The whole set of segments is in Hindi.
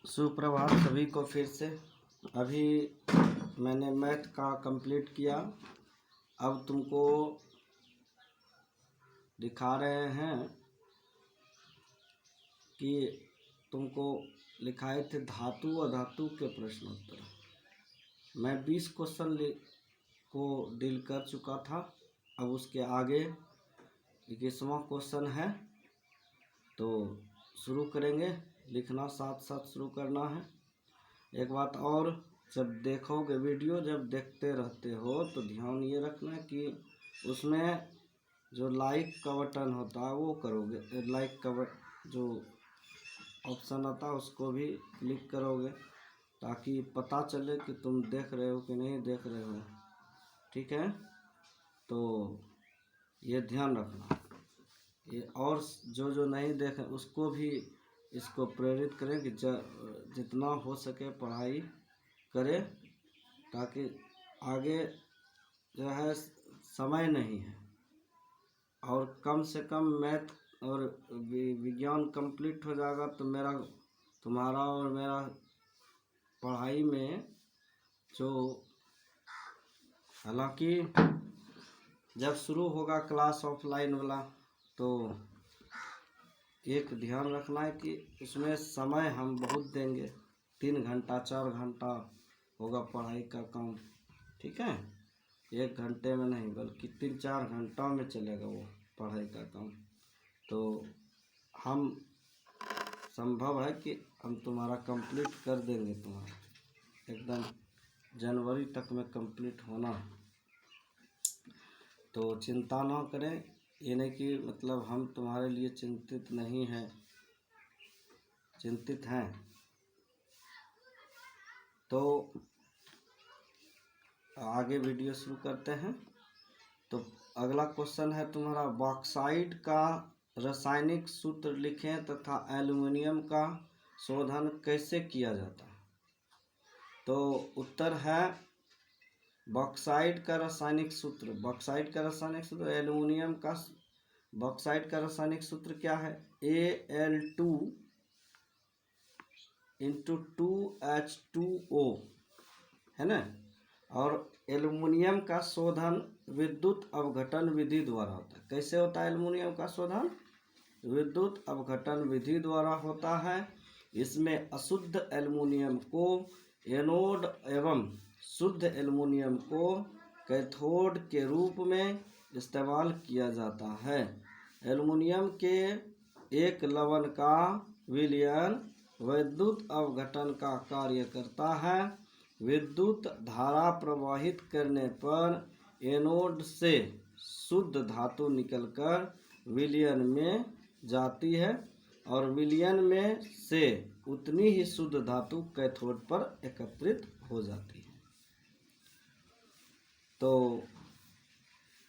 सुप्रभात सभी को फिर से। अभी मैंने मैथ का कंप्लीट किया। अब तुमको दिखा रहे हैं कि तुमको लिखाए थे धातु और धातु के प्रश्न उत्तर। मैं 20 क्वेश्चन को डील कर चुका था। अब उसके आगे 21वां क्वेश्चन है, तो शुरू करेंगे। लिखना साथ साथ शुरू करना है। एक बात और, जब देखोगे वीडियो, जब देखते रहते हो तो ध्यान ये रखना कि उसमें जो लाइक का बटन होता है वो करोगे। लाइक का जो ऑप्शन आता है उसको भी क्लिक करोगे, ताकि पता चले कि तुम देख रहे हो कि नहीं देख रहे हो। ठीक है, तो ये ध्यान रखना। ये और जो नहीं देखे उसको भी इसको प्रेरित करें कि जितना हो सके पढ़ाई करें, ताकि आगे जो है समय नहीं है। और कम से कम मैथ और विज्ञान कंप्लीट हो जाएगा तो तुम्हारा और मेरा पढ़ाई में जो, हालांकि जब शुरू होगा क्लास ऑफलाइन वाला तो एक ध्यान रखना है कि उसमें समय हम बहुत देंगे। 3 घंटा 4 घंटा होगा पढ़ाई का काम। ठीक है, 1 घंटे में नहीं बल्कि 3-4 घंटा में चलेगा वो पढ़ाई का काम। तो हम संभव है कि हम तुम्हारा कंप्लीट कर देंगे। तुम्हारा एकदम जनवरी तक में कंप्लीट होना है, तो चिंता ना करें। ये नहीं कि मतलब हम तुम्हारे लिए चिंतित नहीं हैं, चिंतित हैं। तो आगे वीडियो शुरू करते हैं। तो अगला क्वेश्चन है तुम्हारा, बॉक्साइट का रासायनिक सूत्र लिखें तथा एल्युमिनियम का शोधन कैसे किया जाता है। तो उत्तर है बॉक्साइट का रासायनिक सूत्र। बॉक्साइट का रासायनिक सूत्र एल्युमिनियम का। बॉक्साइट का रासायनिक सूत्र क्या है? Al2 × 2H2O है ना। और एल्युमिनियम का शोधन विद्युत अपघटन विधि द्वारा होता है। कैसे होता है एल्युमिनियम का शोधन? विद्युत अपघटन विधि द्वारा होता है। इसमें अशुद्ध एल्युमिनियम को एनोड एवं शुद्ध एल्युमिनियम को कैथोड के रूप में इस्तेमाल किया जाता है। एल्युमिनियम के एक लवण का विलयन विद्युत अपघटन का कार्य करता है। विद्युत धारा प्रवाहित करने पर एनोड से शुद्ध धातु निकलकर विलयन में जाती है और विलयन में से उतनी ही शुद्ध धातु कैथोड पर एकत्रित हो जाती है। तो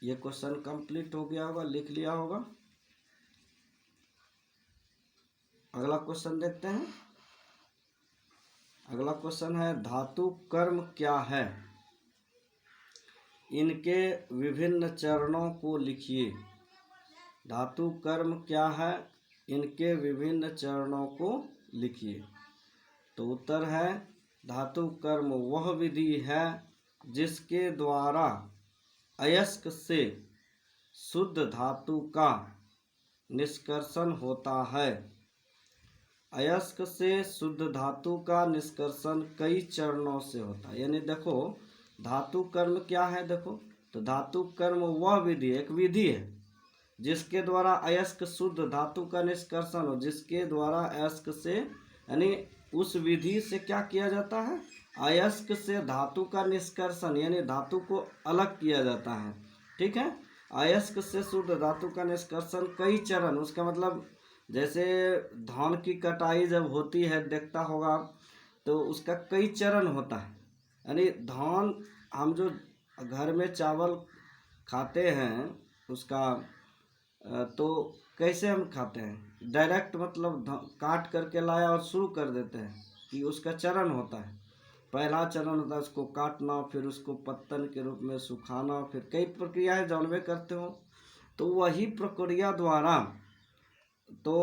ये क्वेश्चन कंप्लीट हो गया होगा, लिख लिया होगा। अगला क्वेश्चन देखते हैं। अगला क्वेश्चन है, धातु कर्म क्या है? इनके विभिन्न चरणों को लिखिए। धातु कर्म क्या है? इनके विभिन्न चरणों को लिखिए। तो उत्तर है, धातु कर्म वह विधि है जिसके द्वारा अयस्क से शुद्ध धातु का निष्कर्षण होता है। अयस्क से शुद्ध धातु का निष्कर्षण कई चरणों से होता है। यानी देखो, धातु कर्म क्या है? देखो, तो धातु कर्म वह विधि, एक विधि है जिसके द्वारा अयस्क शुद्ध धातु का निष्कर्षण हो। जिसके द्वारा अयस्क से, यानी उस विधि से क्या किया जाता है? अयस्क से धातु का निष्कर्षण, यानी धातु को अलग किया जाता है। ठीक है, अयस्क से शुद्ध धातु का निष्कर्षण कई चरण। उसका मतलब जैसे धान की कटाई जब होती है, देखता होगा, तो उसका कई चरण होता है। यानी धान, हम जो घर में चावल खाते हैं उसका, तो कैसे हम खाते हैं? डायरेक्ट मतलब काट करके लाया और शुरू कर देते हैं कि उसका चरण होता है। पहला चरण होता है उसको काटना, फिर उसको पत्तन के रूप में सुखाना, फिर कई प्रक्रियाएं जानवे करते हो। तो वही प्रक्रिया द्वारा तो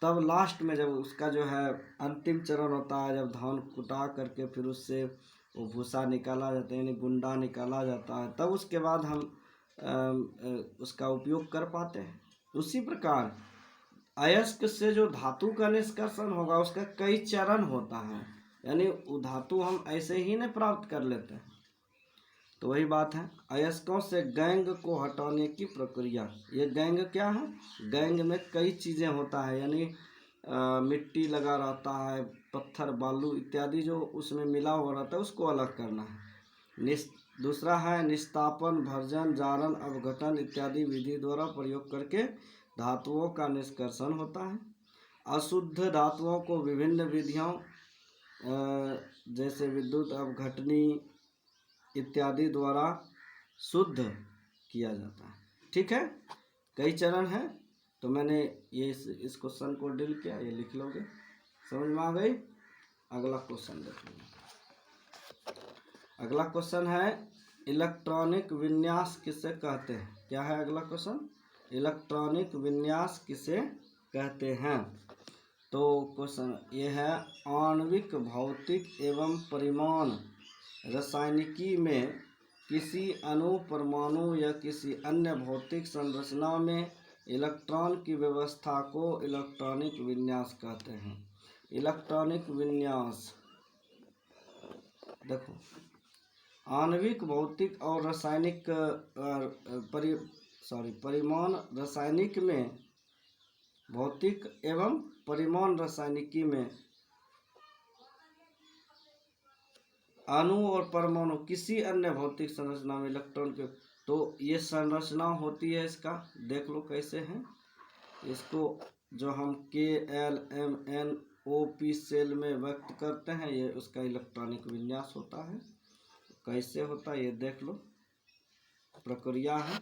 तब लास्ट में जब उसका जो है अंतिम चरण होता है, जब धान कुटा करके फिर उससे वो भूसा निकाला जाता है, यानी गुंडा निकाला जाता है, तब उसके बाद हम उसका उपयोग कर पाते हैं। उसी प्रकार अयस्क से जो धातु का निष्कर्षण होगा उसका कई चरण होता है, यानी वो धातु हम ऐसे ही नहीं प्राप्त कर लेते हैं। तो वही बात है, अयस्कों से गैंग को हटाने की प्रक्रिया। ये गैंग क्या है? गैंग में कई चीज़ें होता है, यानी मिट्टी लगा रहता है, पत्थर बालू इत्यादि जो उसमें मिला हुआ रहता है उसको अलग करना है। दूसरा है निस्तापन, भर्जन, जारन, अपघटन इत्यादि विधि द्वारा प्रयोग करके धातुओं का निष्कर्षण होता है। अशुद्ध धातुओं को विभिन्न विधियों जैसे विद्युत अपघटनी इत्यादि द्वारा शुद्ध किया जाता है। ठीक है, कई चरण है। तो मैंने ये इस क्वेश्चन को डील किया, ये लिख लोगे, समझ में आ गई। अगला क्वेश्चन देखिए। अगला क्वेश्चन है इलेक्ट्रॉनिक विन्यास किसे कहते हैं? क्या है अगला क्वेश्चन? इलेक्ट्रॉनिक विन्यास किसे कहते हैं? तो क्वेश्चन ये है, आणविक भौतिक एवं परिमाण रासायनिकी में किसी अणु, परमाणु या किसी अन्य भौतिक संरचना में इलेक्ट्रॉन की व्यवस्था को इलेक्ट्रॉनिक विन्यास कहते हैं। इलेक्ट्रॉनिक विन्यास देखो, आणविक भौतिक और रासायनिक परिमाण रासायनिक में, भौतिक एवं परिमाण रासायनिकी में अणु और परमाणु किसी अन्य भौतिक संरचना में इलेक्ट्रॉन के, तो ये संरचना होती है इसका, देख लो कैसे है। इसको जो हम KLMNOP सेल में व्यक्त करते हैं, ये उसका इलेक्ट्रॉनिक विन्यास होता है। कैसे होता है ये देख लो, प्रक्रिया है,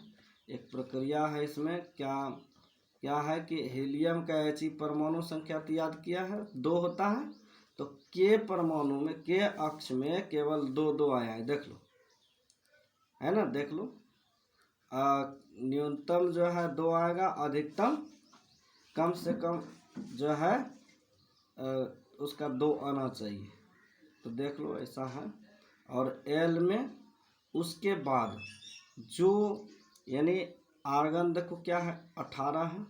एक प्रक्रिया है। इसमें क्या है कि हीलियम का He परमाणु संख्या तो याद किया है, 2 होता है। तो K परमाणु में, K अक्ष में केवल 2 आया है, देख लो, है ना, देख लो। न्यूनतम जो है 2 आएगा, अधिकतम कम से कम जो है उसका 2 आना चाहिए। तो देख लो ऐसा है। और L में उसके बाद जो, यानी आर्गन देखो क्या है, 18 है।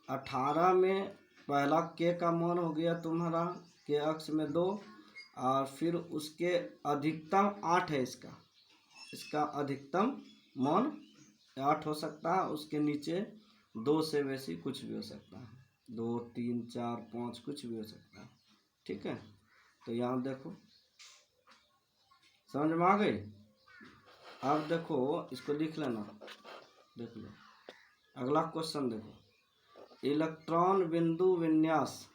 18 में पहला K का मान हो गया तुम्हारा, K अक्ष में 2, और फिर उसके अधिकतम 8 है। इसका अधिकतम मान 8 हो सकता है, उसके नीचे 2 से वैसी कुछ भी हो सकता है, 2, 3, 4, 5 कुछ भी हो सकता है। ठीक है, तो यहाँ देखो, समझ में आ गई। अब देखो इसको लिख लेना, देख लो अगला क्वेश्चन देखो, इलेक्ट्रॉन बिंदु विन्यास।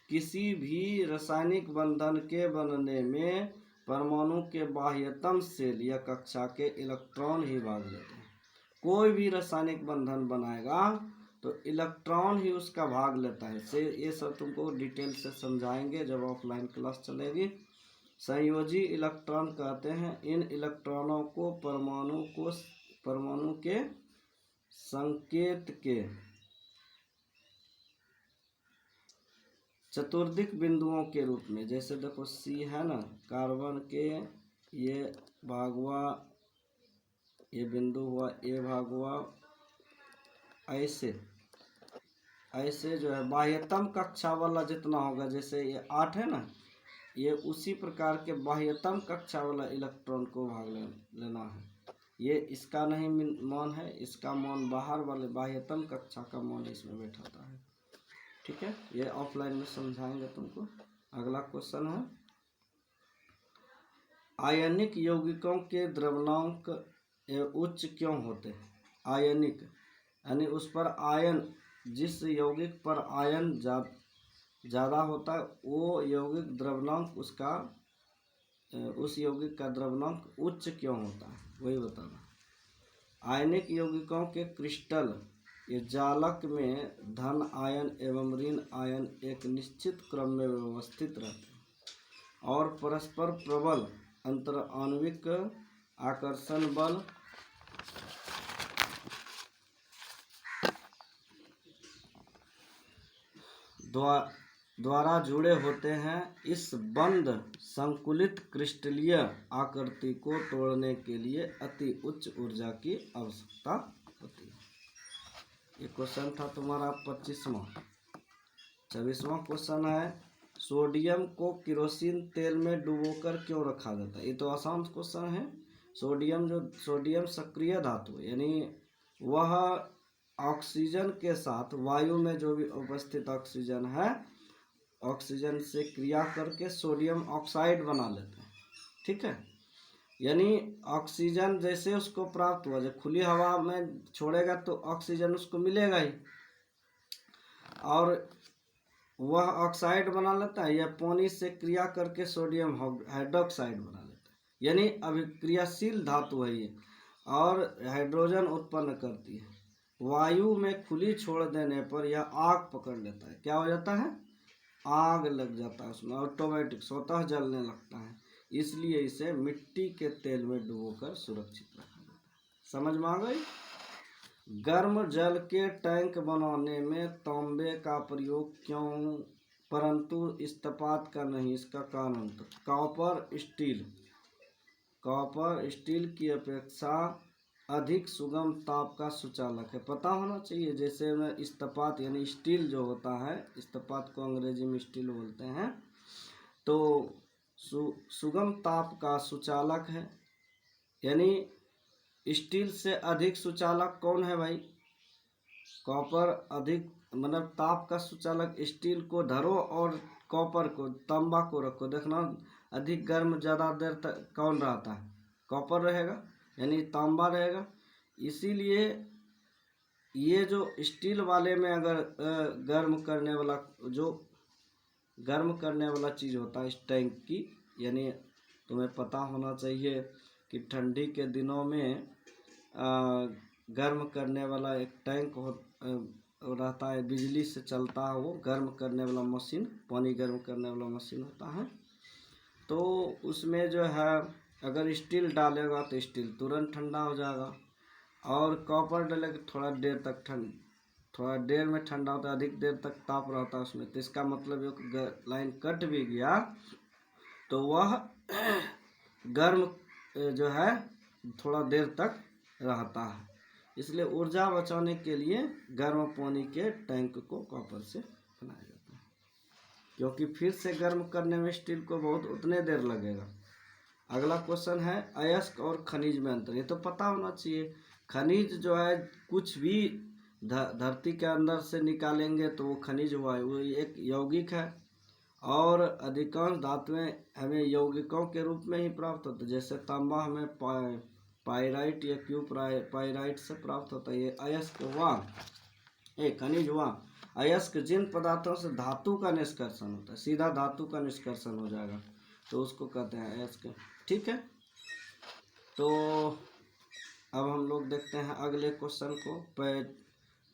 किसी भी रासायनिक बंधन के बनने में परमाणु के बाह्यतम सेल या कक्षा के इलेक्ट्रॉन ही भाग लेते हैं। कोई भी रासायनिक बंधन बनाएगा तो इलेक्ट्रॉन ही उसका भाग लेता है। ये सब तुमको डिटेल से समझाएंगे जब ऑफलाइन क्लास चलेगी। संयोजी इलेक्ट्रॉन कहते हैं इन इलेक्ट्रॉनों को परमाणु के संकेत के चतुर्दिक बिंदुओं के रूप में, जैसे देखो C है ना, कार्बन के ये भाग हुआ, ये बिंदु हुआ, A भाग हुआ, ऐसे जो है बाह्यतम कक्षा वाला जितना होगा, जैसे ये 8 है ना, ये उसी प्रकार के बाह्यतम कक्षा वाला इलेक्ट्रॉन को भाग लेना है। ये इसका नहीं मान है, इसका मान बाहर वाले बाह्यतम कक्षा का मान इसमें बैठाता है। ठीक है, ये ऑफलाइन में समझाएंगे तुमको। अगला क्वेश्चन है, आयनिक यौगिकों के द्रव्यनांक उच्च क्यों होते हैं? आयनिक यानी उस पर आयन, जिस यौगिक पर आयन ज़्यादा होता है वो यौगिक द्रव्यनांक उस यौगिक का द्रव्यनांक उच्च क्यों होता है, वही बताना। आयनिक यौगिकों के क्रिस्टल ये जालक में धन आयन एवं ऋण आयन एक निश्चित क्रम में व्यवस्थित रहते हैं और परस्पर प्रबल अंतरआण्विक आकर्षण बल द्वारा जुड़े होते हैं। इस बंद संकुलित क्रिस्टलीय आकृति को तोड़ने के लिए अति उच्च ऊर्जा की आवश्यकता होती है। ये क्वेश्चन था तुम्हारा 25वां। 26वां क्वेश्चन है, सोडियम को केरोसिन तेल में डुबोकर क्यों रखा जाता है? ये तो आसान क्वेश्चन है। सोडियम सक्रिय धातु यानी वह ऑक्सीजन के साथ वायु में जो भी उपस्थित ऑक्सीजन है, ऑक्सीजन से क्रिया करके सोडियम ऑक्साइड बना लेते हैं। ठीक है, यानी ऑक्सीजन जैसे उसको प्राप्त हुआ, जब खुली हवा में छोड़ेगा तो ऑक्सीजन उसको मिलेगा ही, और वह ऑक्साइड बना लेता है, या पानी से क्रिया करके सोडियम हाइड्रोक्साइड बना लेता है। यानी अभिक्रियाशील धातु है ये, और हाइड्रोजन उत्पन्न करती है। वायु में खुली छोड़ देने पर यह आग पकड़ लेता है। क्या हो जाता है? आग लग जाता है उसमें, ऑटोमेटिक स्वतः जलने लगता है। इसलिए इसे मिट्टी के तेल में डुबोकर सुरक्षित रखा जाता है। समझ में आ गई? गर्म जल के टैंक बनाने में तांबे का प्रयोग क्यों, परंतु इस्पात का नहीं? इसका कारण तो कॉपर स्टील की अपेक्षा अधिक सुगम ताप का सुचालक है। पता होना चाहिए। जैसे में इस्पात यानी स्टील जो होता है, इस्पात को अंग्रेजी में स्टील बोलते हैं, तो सुगम ताप का सुचालक है। यानी स्टील से अधिक सुचालक कौन है भाई? कॉपर अधिक, मतलब ताप का सुचालक। स्टील को धरो और कॉपर को, तांबा को रखो, देखना अधिक गर्म ज़्यादा देर तक कौन रहता है? कॉपर रहेगा, यानी तांबा रहेगा। इसीलिए ये जो स्टील वाले में अगर गर्म करने वाला चीज़ होता है इस टैंक की, यानी तुम्हें पता होना चाहिए कि ठंडी के दिनों में गर्म करने वाला एक टैंक रहता है, बिजली से चलता है, वो गर्म करने वाला मशीन, पानी गर्म करने वाला मशीन होता है। तो उसमें जो है अगर स्टील डालेगा तो स्टील तुरंत ठंडा हो जाएगा, और कॉपर डालेगा थोड़ा देर में ठंडा होता है, अधिक देर तक ताप रहता है उसमें। तो इसका मतलब एक लाइन कट भी गया तो वह गर्म जो है थोड़ा देर तक रहता है। इसलिए ऊर्जा बचाने के लिए गर्म पानी के टैंक को कॉपर से बनाया जाता है, क्योंकि फिर से गर्म करने में स्टील को बहुत उतने देर लगेगा। अगला क्वेश्चन है, अयस्क और खनिज में अंतर। ये तो पता होना चाहिए। खनिज जो है कुछ भी धरती के अंदर से निकालेंगे तो वो खनिज हुआ है, वो एक यौगिक है, और अधिकांश धातुएं हमें यौगिकों के रूप में ही प्राप्त होती है। जैसे तांबा हमें पाइराइट या पाइराइट से प्राप्त होता है। ये अयस्क हुआ, एक खनिज हुआ। अयस्क जिन पदार्थों से धातु का निष्कर्षण होता है, सीधा धातु का निष्कर्षण हो जाएगा, तो उसको कहते हैं अयस्क। ठीक है, तो अब हम लोग देखते हैं अगले क्वेश्चन को।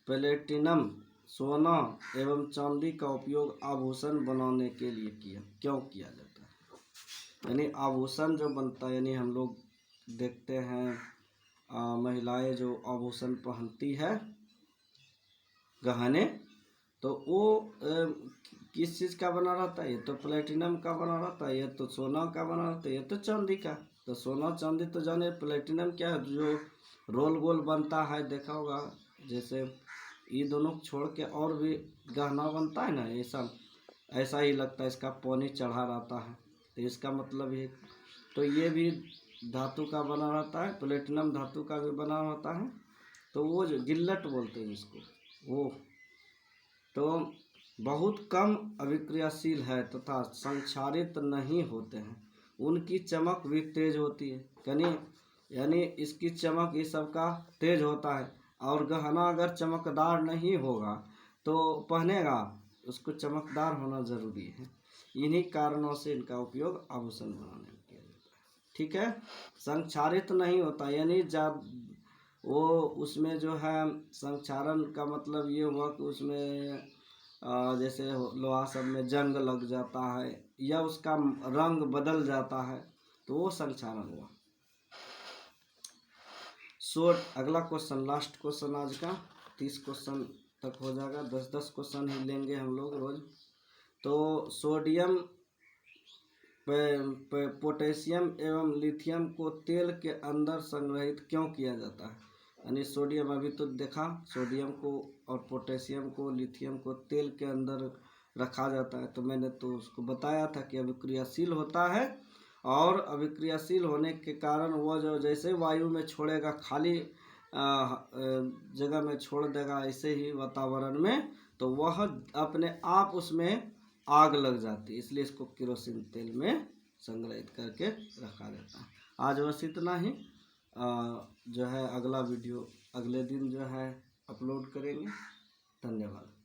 प्लेटिनम सोना एवं चांदी का उपयोग आभूषण बनाने के लिए क्यों किया जाता है? यानी आभूषण जो बनता है, यानी हम लोग देखते हैं महिलाएं जो आभूषण पहनती है, गहने, तो वो किस चीज़ का बना रहता है? ये तो प्लेटिनम का बना रहता है, ये तो सोना का बना रहता है, ये तो चांदी का। तो सोना चांदी तो जाने, प्लेटिनम क्या है? जो रोल गोल बनता है, देखा होगा। जैसे ये दोनों छोड़ के और भी गहना बनता है ना, ऐसा ही लगता है, इसका पानी चढ़ा रहता है, तो इसका मतलब ये, तो ये भी धातु का बना रहता है, प्लेटिनम धातु का भी बना रहता है। तो वो जो गिल्लट बोलते हैं जिसको, वो तो बहुत कम अभिक्रियाशील है तथा संक्षारित नहीं होते हैं। उनकी चमक भी तेज होती है, यानी इसकी चमक ये सब का तेज होता है। और गहना अगर चमकदार नहीं होगा तो पहनेगा, उसको चमकदार होना जरूरी है। इन्हीं कारणों से इनका उपयोग आभूषण बनाने में किया जाता है। ठीक है, संक्षारित नहीं होता, यानी वो उसमें जो है संक्षारण का मतलब ये हुआ कि उसमें जैसे लोहा सब में जंग लग जाता है या उसका रंग बदल जाता है, तो वो संक्षारण हुआ। अगला क्वेश्चन, लास्ट क्वेश्चन आज का 30 तक हो जाएगा। 10-10 क्वेश्चन ही लेंगे हम लोग रोज। तो सोडियम, पोटेशियम एवं लिथियम को तेल के अंदर संग्रहित क्यों किया जाता है? यानी सोडियम अभी तो देखा, सोडियम को और पोटेशियम को, लिथियम को तेल के अंदर रखा जाता है। तो मैंने तो उसको बताया था कि अभिक्रियाशील होता है, और अभिक्रियाशील होने के कारण वह जो जैसे वायु में छोड़ेगा, खाली जगह में छोड़ देगा ऐसे ही वातावरण में, तो वह अपने आप उसमें आग लग जाती है। इसलिए इसको केरोसिन तेल में संग्रहित करके रखा जाता है। आज बस इतना ही। जो है अगला वीडियो अगले दिन जो है अपलोड करेंगे। धन्यवाद।